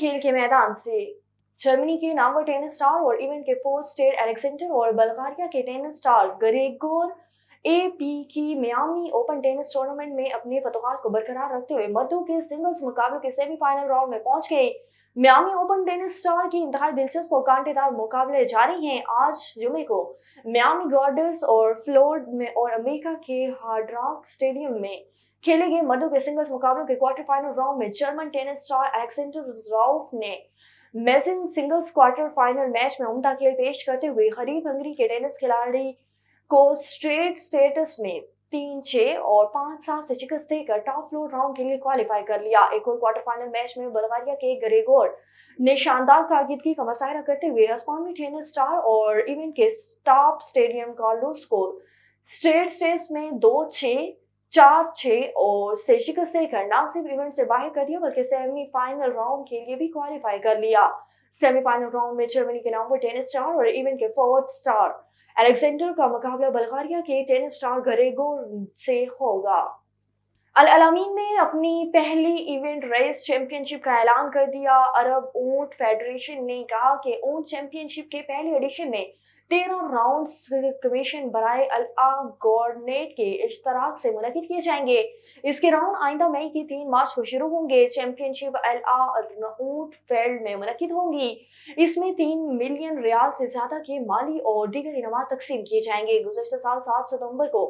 खेल के मैदान से जर्मनी के नामवर टेनिस स्टार और इवेंट के फोर्थ स्टेट अलेक्जेंडर और बल्गारिया के टेनिस स्टार ग्रेगोर एपी की मियामी ओपन टेनिस टूर्नामेंट में अपनी फतवाहत को बरकरार रखते हुए मर्दों के सिंगल्स मुकाबलों के सेमीफाइनल राउंड में पहुंच गए। मियामी ओपन टेनिस स्टार की इंतहाई दिलचस्प और कांटेदार मुकाबले जारी हैं। आज जुमे को मियामी गार्डनर्स और फ्लोरिडा में और अमेरिका के हार्ड रॉक स्टेडियम में खेले गए मर्दों के सिंगल्स मुकाबलों के क्वार्टर फाइनल राउंड में German tennis star Alexander Zverev ने मेजन सिंगल्स क्वार्टर फाइनल मैच में उम्दा खेल पेश करते हुए खरीफ हंगरी के टेनिस खिलाड़ी को स्ट्रेट स्टेटस में 3-6 और 5-7 से शिकस्त देकर टॉप फ्लोर राउंड के लिए क्वालिफाई कर लिया। एक और क्वार्टर फाइनल मैच में बल्गारिया के ग्रेगोर ने शानदार कारकिर्दगी का मुजाहरा करते हुए हस्पानी टेनिस स्टार और इवेंट के टॉप स्टेडियम कार्लोस को स्ट्रेट स्टेज में 2-6 4-6 और से शिकस्त देकर न सिर्फ इवेंट से बाहर कर दिया बल्कि सेमीफाइनल राउंड के लिए भी क्वालिफाई कर लिया। सेमीफाइनल राउंड में जर्मनी के नामवर टेनिस स्टार और इवेंट के फोर्थ स्टार अलेक्जेंडर का मुकाबला बल्गारिया के टेनिस स्टार ग्रेगोर से होगा। अल अलामीन ने अपनी पहली इवेंट रेस चैंपियनशिप का ऐलान कर दिया। अरब ऊंट फेडरेशन ने कहा कि ऊंट चैंपियनशिप के पहले एडिशन में 13 राउंड्स कमीशन बराए अल्आ गवर्नेट के इश्तराक से मुनक्किद किए जाएंगे। इसके राउंड आइंदा मई की 3 मार्च को शुरू होंगे। चैंपियनशिप अल्आ ऊंट फील्ड में मुनक्किद होंगी। इसमें 3 मिलियन रियाल से ज्यादा के माली और दीगर इनामात तकसीम किए जाएंगे। गुज़श्ता साल 7 सितंबर को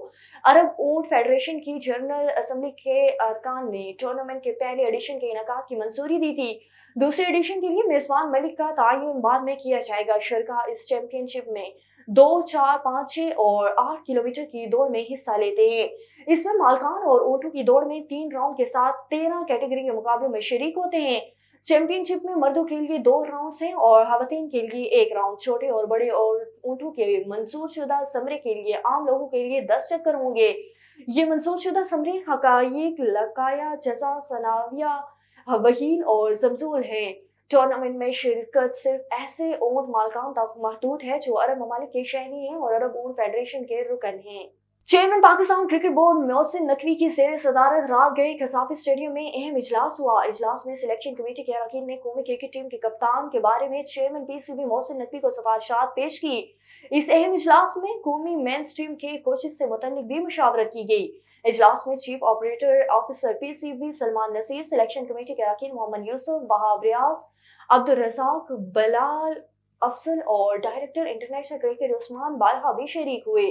अरब ऊंट फेडरेशन की जनरल असेंबली के अरकान ने टूर्नामेंट के पहले एडिशन के इनेकाद की मंजूरी दी थी। दूसरे एडिशन के लिए मेजबान मलिक का तयन बाद में किया जाएगा। शरका इस चैंपियनशिप में 2, 4, 5, 6 और 8 किलोमीटर की दौड़ में हिस्सा लेते हैं। इसमें मालकान और ऊंटों की दौड़ में 3 राउंड के साथ 13 कैटेगरी के मुकाबलों में शरीक होते हैं। चैंपियनशिप में मर्दों के लिए 2 राउंड हैं और खवातीन के लिए 1 राउंड। छोटे और बड़े और ऊंटों के मंजूर शुदा समरे के लिए आम लोगों के लिए 10 चक्कर होंगे। ये मंजूर शुदा समरे हकायक, लकाया, जजा, सनाविया, वहील और जमजूल है। टूर्नामेंट में शिरकत सिर्फ ऐसे ऊंट मालकान तक महदूद है जो अरब ममालिक के शहरी हैं और अरब ऊंट फेडरेशन के रुकन हैं। Chairman Pakistan cricket board Mohsin Naqvi की ज़ेर सदारत रात गए कसाफी स्टेडियम में अहम इजलास हुआ। इजलास में सिलेक्शन कमेटी के अरकान ने कौमी क्रिकेट टीम के कप्तान के बारे में चेयरमैन पीसीबी मोहसिन नकवी को सिफारिशात पेश की। इस अहम इजलास में कौमी मेंस टीम के कोचेस से मुतल्लिक भी मुशावरत की गई। इजलास में chief operator officer PCB Salman Naseer, selection committee के अरकान मोहम्मद यूसुफ, वहाब रियाज, अब्दुल रज़ाक, बलाल अफसल और डायरेक्टर इंटरनेशनल क्रिकेट उस्मान बालहा भी शरीक हुए।